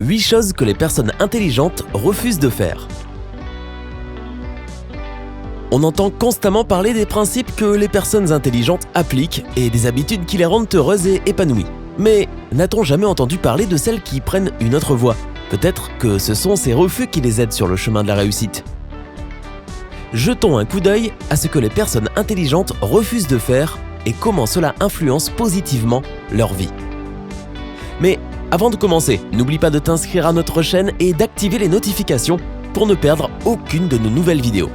8 choses que les personnes intelligentes refusent de faire. On entend constamment parler des principes que les personnes intelligentes appliquent et des habitudes qui les rendent heureuses et épanouies. Mais n'a-t-on jamais entendu parler de celles qui prennent une autre voie ? Peut-être que ce sont ces refus qui les aident sur le chemin de la réussite. Jetons un coup d'œil à ce que les personnes intelligentes refusent de faire et comment cela influence positivement leur vie. Mais avant de commencer, n'oublie pas de t'inscrire à notre chaîne et d'activer les notifications pour ne perdre aucune de nos nouvelles vidéos.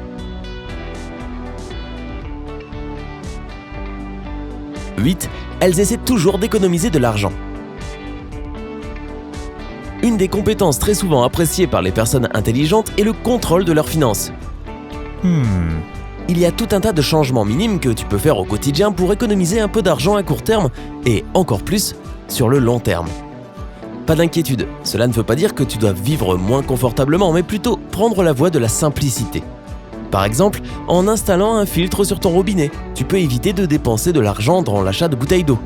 8. Elles essaient toujours d'économiser de l'argent. Une des compétences très souvent appréciées par les personnes intelligentes est le contrôle de leurs finances. Il y a tout un tas de changements minimes que tu peux faire au quotidien pour économiser un peu d'argent à court terme et encore plus sur le long terme. Pas d'inquiétude, cela ne veut pas dire que tu dois vivre moins confortablement, mais plutôt prendre la voie de la simplicité. Par exemple, en installant un filtre sur ton robinet, tu peux éviter de dépenser de l'argent dans l'achat de bouteilles d'eau.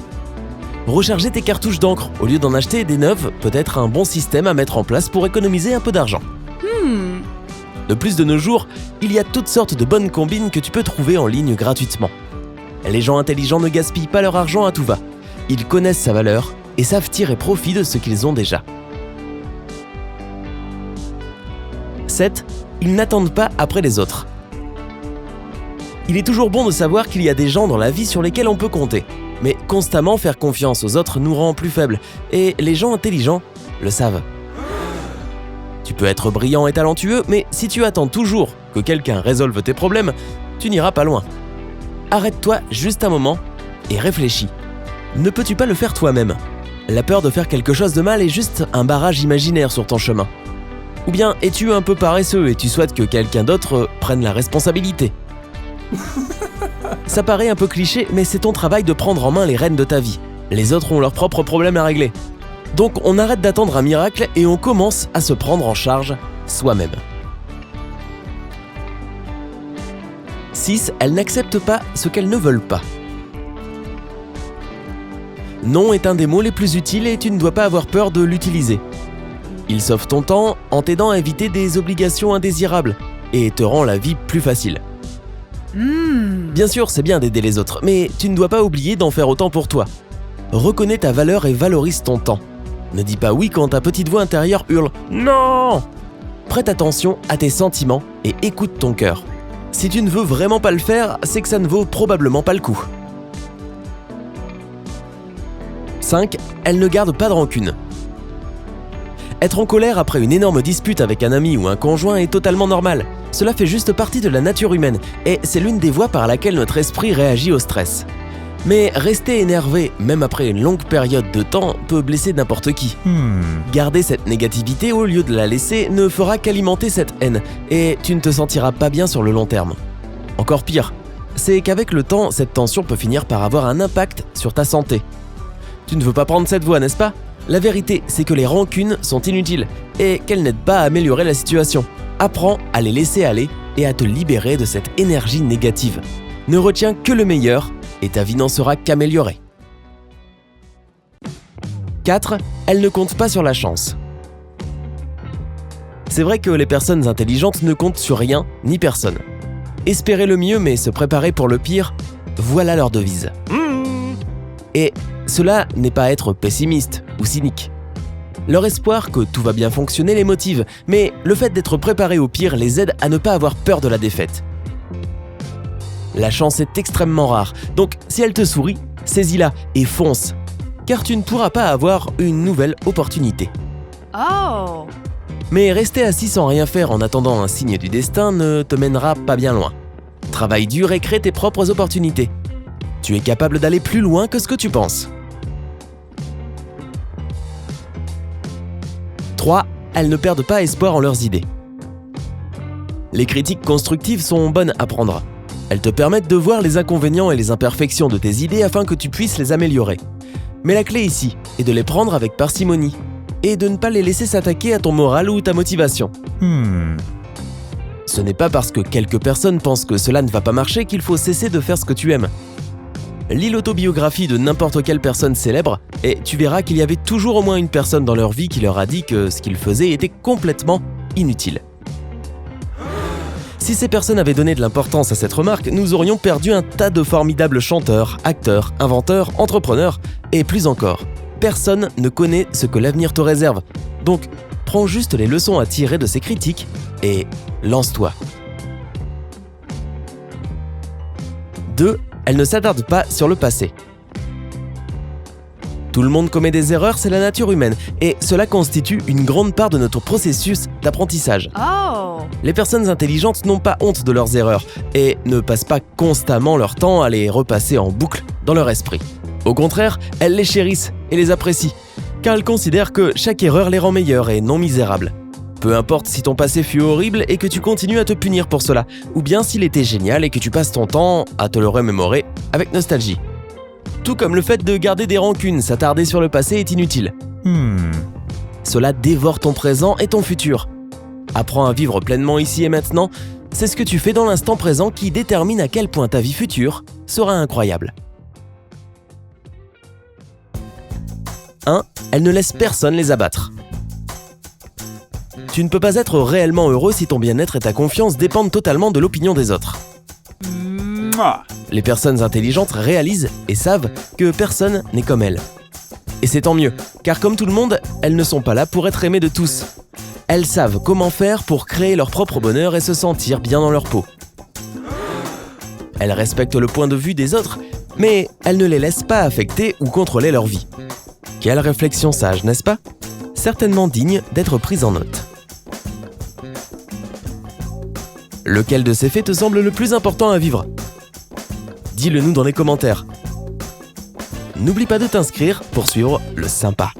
Recharger tes cartouches d'encre au lieu d'en acheter des neuves peut être un bon système à mettre en place pour économiser un peu d'argent. De plus, de nos jours, il y a toutes sortes de bonnes combines que tu peux trouver en ligne gratuitement. Les gens intelligents ne gaspillent pas leur argent à tout va. Ils connaissent sa valeur et savent tirer profit de ce qu'ils ont déjà. 7. Ils n'attendent pas après les autres. Il est toujours bon de savoir qu'il y a des gens dans la vie sur lesquels on peut compter. Mais constamment faire confiance aux autres nous rend plus faibles, et les gens intelligents le savent. Tu peux être brillant et talentueux, mais si tu attends toujours que quelqu'un résolve tes problèmes, tu n'iras pas loin. Arrête-toi juste un moment et réfléchis. Ne peux-tu pas le faire toi-même ? La peur de faire quelque chose de mal est juste un barrage imaginaire sur ton chemin. Ou bien es-tu un peu paresseux et tu souhaites que quelqu'un d'autre prenne la responsabilité ? Ça paraît un peu cliché, mais c'est ton travail de prendre en main les rênes de ta vie. Les autres ont leurs propres problèmes à régler. Donc on arrête d'attendre un miracle et on commence à se prendre en charge soi-même. 6. Elles n'acceptent pas ce qu'elles ne veulent pas. Non est un des mots les plus utiles et tu ne dois pas avoir peur de l'utiliser. Il sauve ton temps en t'aidant à éviter des obligations indésirables et te rend la vie plus facile. Bien sûr, c'est bien d'aider les autres, mais tu ne dois pas oublier d'en faire autant pour toi. Reconnais ta valeur et valorise ton temps. Ne dis pas oui quand ta petite voix intérieure hurle « Non !» Prête attention à tes sentiments et écoute ton cœur. Si tu ne veux vraiment pas le faire, c'est que ça ne vaut probablement pas le coup. 5. Elles ne gardent pas de rancune. Être en colère après une énorme dispute avec un ami ou un conjoint est totalement normal. Cela fait juste partie de la nature humaine et c'est l'une des voies par laquelle notre esprit réagit au stress. Mais rester énervé, même après une longue période de temps, peut blesser n'importe qui. Garder cette négativité au lieu de la laisser ne fera qu'alimenter cette haine et tu ne te sentiras pas bien sur le long terme. Encore pire, c'est qu'avec le temps, cette tension peut finir par avoir un impact sur ta santé. Tu ne veux pas prendre cette voie, n'est-ce pas ? La vérité, c'est que les rancunes sont inutiles et qu'elles n'aident pas à améliorer la situation. Apprends à les laisser aller et à te libérer de cette énergie négative. Ne retiens que le meilleur et ta vie n'en sera qu'améliorée. 4. Elles ne comptent pas sur la chance. C'est vrai que les personnes intelligentes ne comptent sur rien ni personne. Espérer le mieux mais se préparer pour le pire, voilà leur devise. Et cela n'est pas être pessimiste ou cynique. Leur espoir que tout va bien fonctionner les motive, mais le fait d'être préparé au pire les aide à ne pas avoir peur de la défaite. La chance est extrêmement rare, donc si elle te sourit, saisis-la et fonce, car tu ne pourras pas avoir une nouvelle opportunité. Mais rester assis sans rien faire en attendant un signe du destin ne te mènera pas bien loin. Travaille dur et crée tes propres opportunités. Tu es capable d'aller plus loin que ce que tu penses. 3. Elles ne perdent pas espoir en leurs idées. Les critiques constructives sont bonnes à prendre. Elles te permettent de voir les inconvénients et les imperfections de tes idées afin que tu puisses les améliorer. Mais la clé ici est de les prendre avec parcimonie et de ne pas les laisser s'attaquer à ton moral ou ta motivation. Ce n'est pas parce que quelques personnes pensent que cela ne va pas marcher qu'il faut cesser de faire ce que tu aimes. Lis l'autobiographie de n'importe quelle personne célèbre et tu verras qu'il y avait toujours au moins une personne dans leur vie qui leur a dit que ce qu'ils faisaient était complètement inutile. Si ces personnes avaient donné de l'importance à cette remarque, nous aurions perdu un tas de formidables chanteurs, acteurs, inventeurs, entrepreneurs et plus encore. Personne ne connaît ce que l'avenir te réserve. Donc, prends juste les leçons à tirer de ces critiques et lance-toi. 2. Elle ne s'attarde pas sur le passé. Tout le monde commet des erreurs, c'est la nature humaine, et cela constitue une grande part de notre processus d'apprentissage. Les personnes intelligentes n'ont pas honte de leurs erreurs et ne passent pas constamment leur temps à les repasser en boucle dans leur esprit. Au contraire, elles les chérissent et les apprécient, car elles considèrent que chaque erreur les rend meilleures et non misérables. Peu importe si ton passé fut horrible et que tu continues à te punir pour cela, ou bien s'il était génial et que tu passes ton temps à te le remémorer avec nostalgie. Tout comme le fait de garder des rancunes, s'attarder sur le passé est inutile. Cela dévore ton présent et ton futur. Apprends à vivre pleinement ici et maintenant, c'est ce que tu fais dans l'instant présent qui détermine à quel point ta vie future sera incroyable. 1. Elle ne laisse personne les abattre. Tu ne peux pas être réellement heureux si ton bien-être et ta confiance dépendent totalement de l'opinion des autres. Les personnes intelligentes réalisent et savent que personne n'est comme elles. Et c'est tant mieux, car comme tout le monde, elles ne sont pas là pour être aimées de tous. Elles savent comment faire pour créer leur propre bonheur et se sentir bien dans leur peau. Elles respectent le point de vue des autres, mais elles ne les laissent pas affecter ou contrôler leur vie. Quelle réflexion sage, n'est-ce pas ? Certainement digne d'être prise en note. Lequel de ces faits te semble le plus important à vivre ? Dis-le nous dans les commentaires. N'oublie pas de t'inscrire pour suivre le sympa.